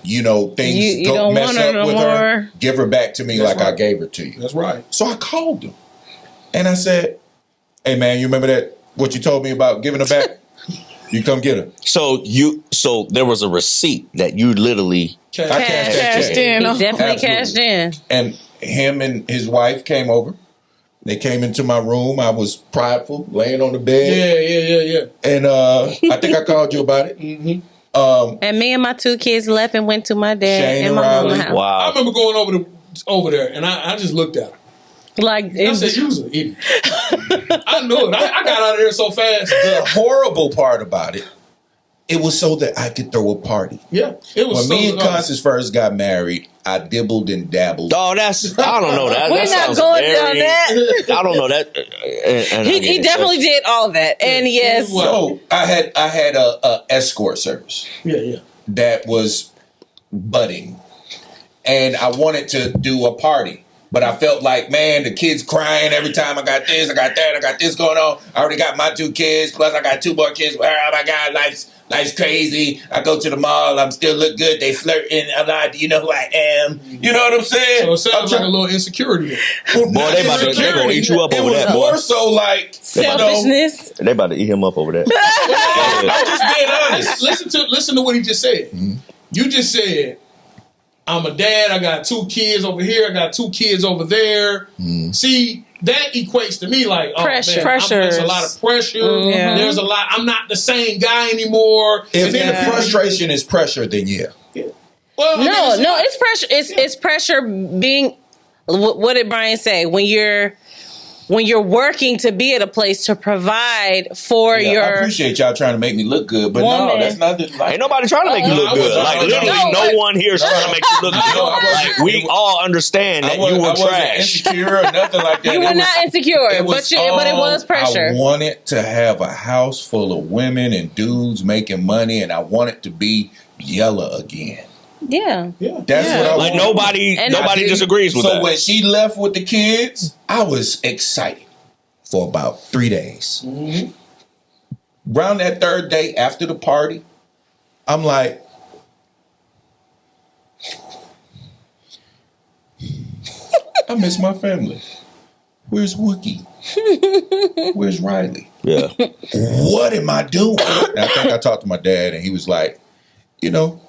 S1: you know, things
S2: You
S1: don't
S2: don't
S1: mess
S2: want her
S1: up
S2: no
S1: with
S2: more.
S1: her, give her back to me
S6: That's
S1: like I
S6: right.
S1: gave her to you.
S6: That's right.
S1: So I called him and I said, hey man, you remember that, what you told me about giving her back? You come get her.
S3: So there was a receipt that you literally
S1: I cashed that
S4: Cashed
S1: check.
S4: in.
S2: He definitely
S1: Absolutely.
S2: cashed in.
S1: And him and his wife came over. They came into my room. I was prideful, laying on the bed.
S6: Yeah.
S1: And I think I called you about it.
S6: Mm-hmm.
S2: And me and my 2 kids left and went to my dad
S1: Shane
S2: and
S1: and
S2: my mama's
S1: Riley.
S2: house.
S6: I
S3: wow.
S6: remember going over there, and I just looked at her.
S2: Like,
S6: I said, "You was an idiot." I knew it. I got out of there so fast.
S1: The horrible part about it, it was so that I could throw a party.
S6: Yeah, it was.
S1: When
S6: so
S1: me and Constance first got married, I dibbled and dabbled.
S3: Oh, that's, I don't know that.
S2: We're
S3: that
S2: not
S3: sounds
S2: going
S3: very,
S2: down that.
S3: I don't know that. And I
S2: He
S3: get it.
S2: definitely did all of that. And yes,
S1: So I had a escort service
S6: Yeah.
S1: that was budding, and I wanted to do a party. But I felt like, man, the kids crying every time I got this, I got that, I got this going on. I already got my 2 kids, plus I got 2 more kids. Oh my God, life's crazy. I go to the mall, I'm still look good. They flirting. I'm like, do you know who I am? You know what I'm saying?
S6: So it sounds like a little insecurity.
S3: Boy, they gonna eat you up
S1: It
S3: over
S1: was
S3: that, boy.
S1: more so like
S2: selfishness.
S3: They about to eat him up over that.
S1: I'm just being honest.
S6: Listen to what he just said.
S1: Mm-hmm.
S6: You just said, I'm a dad. I got 2 kids over here. I got 2 kids over there.
S1: Mm-hmm.
S6: See, that equates to me like, oh,
S2: Pressure.
S6: man, there's a lot of pressure.
S4: Yeah.
S6: There's a lot. I'm not the same guy anymore.
S1: If
S6: And then
S1: the frustration is pressure, then yeah.
S6: well, I mean,
S2: No, it's pressure. It's pressure being. What did Brian say? When you're working to be at a place to provide for
S1: Yeah, I
S2: your.
S1: appreciate y'all trying to make me look good, but no,
S2: Woman.
S1: that's not the like.
S3: Ain't nobody trying to make you look
S1: I
S3: good.
S1: wasn't
S3: Like
S1: trying to-
S3: literally,
S2: No,
S3: no one here is trying to make you look good.
S1: No, I wasn't.
S3: Like we all understand that
S1: I
S3: you were
S1: wasn't
S3: trash.
S1: insecure or nothing like that.
S2: You
S1: It
S2: were
S1: was-
S2: not insecure,
S1: it was
S2: but it was
S1: all-
S2: pressure.
S1: I wanted to have a house full of women and dudes making money, and I wanted to be Yella again.
S2: Yeah.
S1: That's what I
S3: Like
S1: wanted.
S3: nobody
S2: And I
S3: nobody
S1: didn't-
S3: disagrees with
S1: so
S3: that.
S1: when she left with the kids, I was excited for about 3 days.
S6: Mm-hmm.
S1: Around that 3rd day after the party, I'm like, I miss my family. Where's Wookie? Where's Riley?
S3: Yeah.
S1: What am I doing? And I think I talked to my dad, and he was like, you know,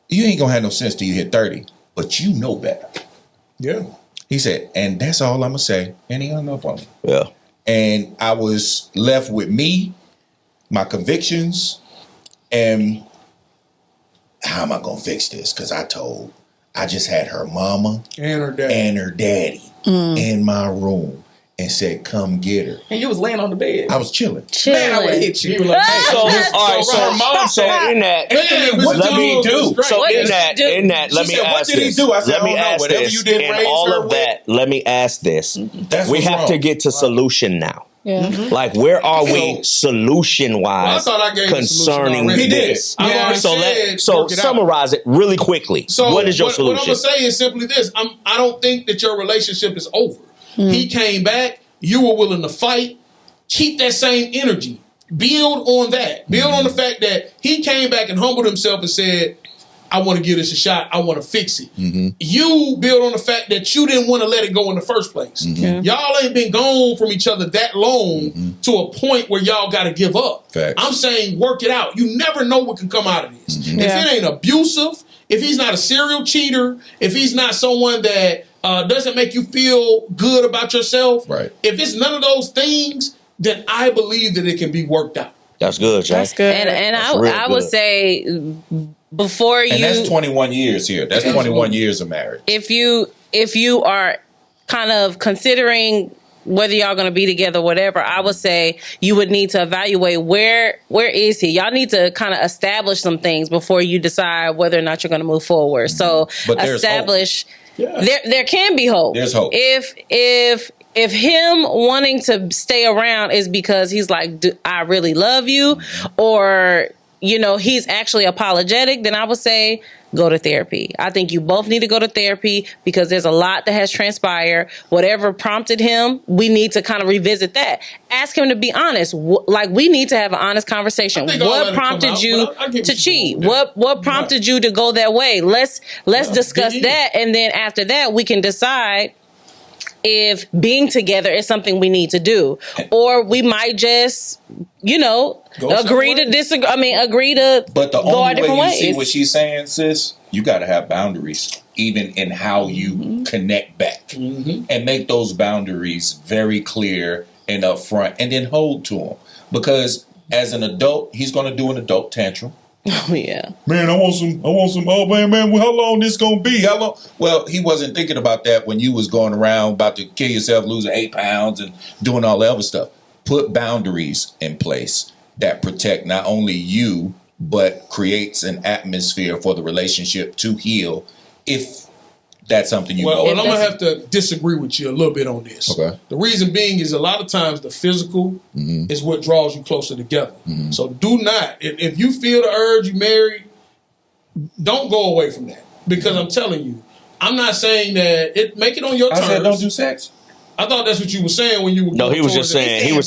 S1: you ain't gonna have no sense till you hit 30, but you know better.
S6: Yeah.
S1: He said, and that's all I'm gonna say. And he hung up on me.
S3: Yeah.
S1: And I was left with me, my convictions, and how am I gonna fix this? Because I just had her mama
S6: And her dad.
S1: and her daddy in my room and said, come get her.
S5: And you was laying on the bed.
S1: I was chilling.
S5: Man, I would have hit
S6: He
S5: you.
S6: was like, hey,
S3: So, all right,
S1: so her mom
S3: so
S1: said-
S3: in that,
S1: Anthony, what
S3: let
S1: did
S3: me
S1: he do?
S3: So
S2: What
S3: in
S2: did
S3: that,
S2: she do?
S3: in that, let
S1: She
S3: me
S1: said, what
S3: ask
S1: did he
S3: this.
S1: do? I said,
S3: let
S1: I
S3: me
S1: don't know.
S3: ask
S1: Whatever
S3: this.
S1: you did
S3: In
S1: raise
S3: all
S1: her
S3: of
S1: with.
S3: that, let me ask this.
S1: That's
S3: We
S1: what's
S3: have
S1: wrong.
S3: to get to solution now.
S4: Yeah.
S3: Like, where are we solution
S6: Well, I
S3: wise
S6: thought I gave the solution
S3: concerning
S6: already.
S1: He did.
S3: this?
S6: I already
S3: So
S6: said,
S3: so
S6: work it out.
S3: summarize it really quickly.
S6: So
S3: what is your
S6: what I'm
S3: solution?
S6: gonna say is simply this: I don't think that your relationship is over. He came back. You were willing to fight. Keep that same energy. Build on that. Build on the fact that he came back and humbled himself and said, I want to give this a shot. I want to fix it. You build on the fact that you didn't want to let it go in the first place. Y'all ain't been gone from each other that long to a point where y'all got to give up.
S1: Facts.
S6: I'm saying work it out. You never know what can come out of this.
S4: Yeah.
S6: If it ain't abusive, if he's not a serial cheater, if he's not someone that doesn't make you feel good about yourself,
S1: Right.
S6: if it's none of those things, then I believe that it can be worked out.
S3: That's good, Jack.
S4: That's good.
S2: And
S3: That's real
S2: I would
S3: good.
S2: say before you,
S1: And that's 21 years here. That's 21 years of marriage.
S2: if you are kind of considering whether y'all going to be together, whatever, I would say you would need to evaluate where is he. Y'all need to kind of establish some things before you decide whether or not you're going to move forward. So
S1: but
S2: establish.
S1: Yeah.
S2: There can be hope.
S1: There's hope.
S2: If him wanting to stay around is because he's like, I really love you, or he's actually apologetic, then I would say go to therapy. I think you both need to go to therapy because there's a lot that has transpired. Whatever prompted him, we need to kind of revisit that. Ask him to be honest. We need to have an honest conversation. What prompted you to cheat? What prompted you to go that way? Let's discuss that, and then after that, we can decide if being together is something we need to do, or we might just, agree to disagree. Agree to
S1: but the
S2: go our
S1: only
S2: different
S1: way you
S2: ways.
S1: see what she's saying, sis, you got to have boundaries, even in how you connect back, and make those boundaries very clear and upfront, and then hold to them. Because as an adult, he's going to do an adult tantrum.
S2: Oh yeah,
S1: man! I want some. Oh man! How long this gonna be? How long? Well, he wasn't thinking about that when you was going around about to kill yourself, losing 8 pounds, and doing all the other stuff. Put boundaries in place that protect not only you but creates an atmosphere for the relationship to heal. If that's something you.
S6: Well, I'm gonna have to disagree with you a little bit on this.
S1: Okay.
S6: The reason being is a lot of times the physical is what draws you closer together. So do not, if you feel the urge, you married, don't go away from that. Because I'm telling you, I'm not saying that make it on your terms.
S1: I said don't do sex.
S6: I thought that's what you were saying when you were.
S3: No, he was just saying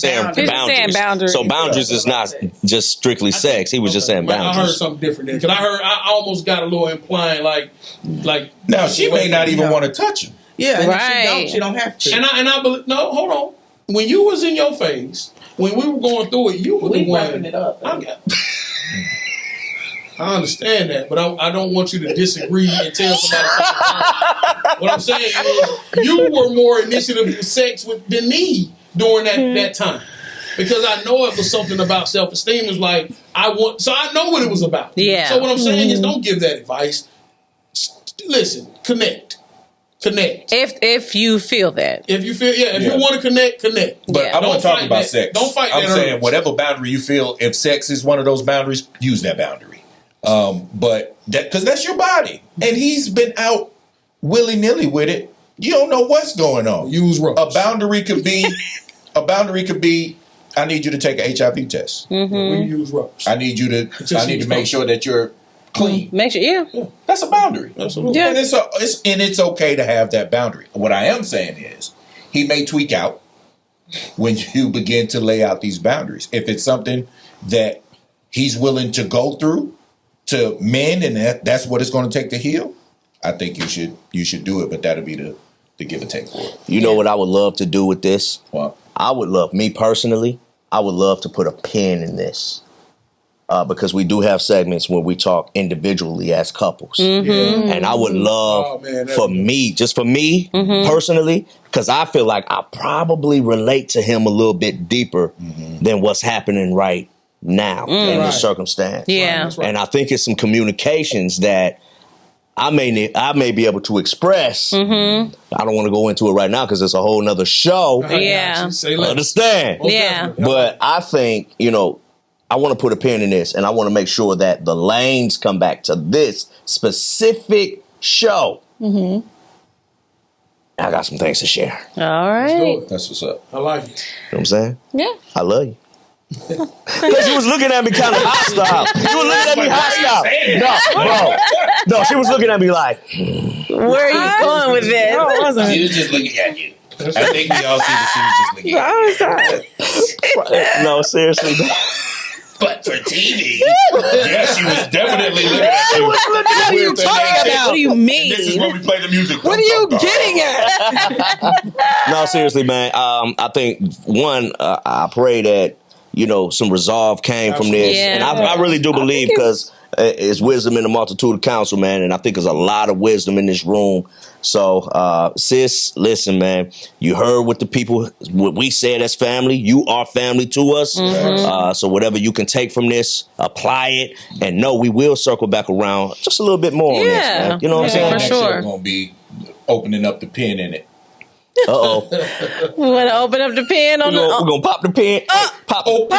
S3: boundaries. So boundaries is not just strictly sex. He was just saying boundaries.
S6: I heard something different there because I almost got a little implying like.
S1: Now she may not even want to touch him.
S5: Yeah, and
S2: right.
S5: if she don't have to.
S6: And I believe. No, hold on. When you was in your phase, when we were going through it, you were the one.
S5: Wrapping it up.
S6: I understand that, but I don't want you to disagree and tell somebody something. What I'm saying is, you were more initiative with sex than me during that time, because I know it was something about self-esteem. It's like so I know what it was about.
S2: Yeah.
S6: So what I'm saying is, don't give that advice. Listen, connect.
S2: If you feel that.
S6: If you want to connect.
S1: But I want to talk about sex.
S6: Don't fight that.
S1: I'm saying whatever boundary you feel, if sex is one of those boundaries, use that boundary. But because that's your body, and he's been out willy-nilly with it. You don't know what's going on.
S6: Use rubbers.
S1: A boundary could be, I need you to take an HIV test.
S6: We use rubbers.
S1: I need to make sure that you're clean.
S2: Make sure, yeah.
S1: That's a boundary.
S6: Absolutely.
S2: Yeah.
S1: And it's okay to have that boundary. What I am saying is, he may tweak out when you begin to lay out these boundaries. If it's something that he's willing to go through to mend, and that's what it's going to take to heal, I think you should do it. But that'll be the give and take for it.
S3: You know what I would love to do with this?
S1: What?
S3: I would love to put a pin in this. Because we do have segments where we talk individually as couples. And I would love for me personally, because I feel like I probably relate to him a little bit deeper than what's happening right now in this circumstance.
S2: Yeah.
S6: Right.
S3: And I think it's some communications that I may be able to express. I don't want to go into it right now because it's a whole nother show.
S2: Yeah.
S3: Understand?
S2: Yeah.
S3: But I think, I want to put a pin in this, and I want to make sure that the lanes come back to this specific show. I got some things to share.
S2: All right.
S1: That's what's up.
S6: I like it.
S3: You know what I'm saying?
S2: Yeah.
S3: I love you. Because you was looking at me kind of hostile. You were looking at me hostile. No, she was looking at me like,
S2: where are you going with this?
S1: She was just looking at you. I think we all see that she was just looking at you.
S3: no, seriously.
S1: But for TV, yeah, she was definitely looking at you.
S4: What are you talking about?
S2: What do you mean?
S1: And this is when we play the music.
S4: What are you getting at?
S3: No, seriously, man. I think, I pray that, some resolve came from this.
S2: Yeah.
S3: And I really do believe, because it's wisdom in the multitude of counsel, man. And I think there's a lot of wisdom in this room. So, sis, listen, man, you heard what we said as family. You are family to us. So whatever you can take from this, apply it, and know we will circle back around just a little bit more on this, man. You know what I'm saying?
S2: For sure.
S1: Going to be opening up the pen in it.
S3: Uh-oh.
S2: We want to open up the pen on
S3: We're going to pop the pen. Pop the
S2: pull the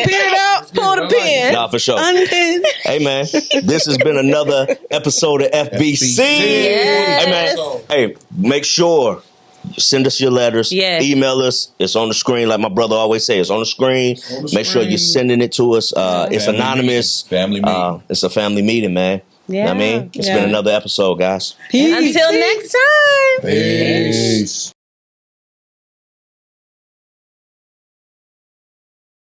S2: pen out. Pull the pen.
S3: Nah, for sure. Hey, man. This has been another episode of FBC.
S2: Yes.
S3: Hey, man. Hey, make sure send us your letters.
S2: Yes.
S3: Email us. It's on the screen. Like my brother always says, it's on the screen. Make sure you're sending it to us. It's
S1: family
S3: anonymous.
S1: Family meeting.
S3: It's a family meeting, man.
S2: Yeah.
S3: You know what I mean? It's been another episode, guys.
S2: Until next time.
S1: Peace.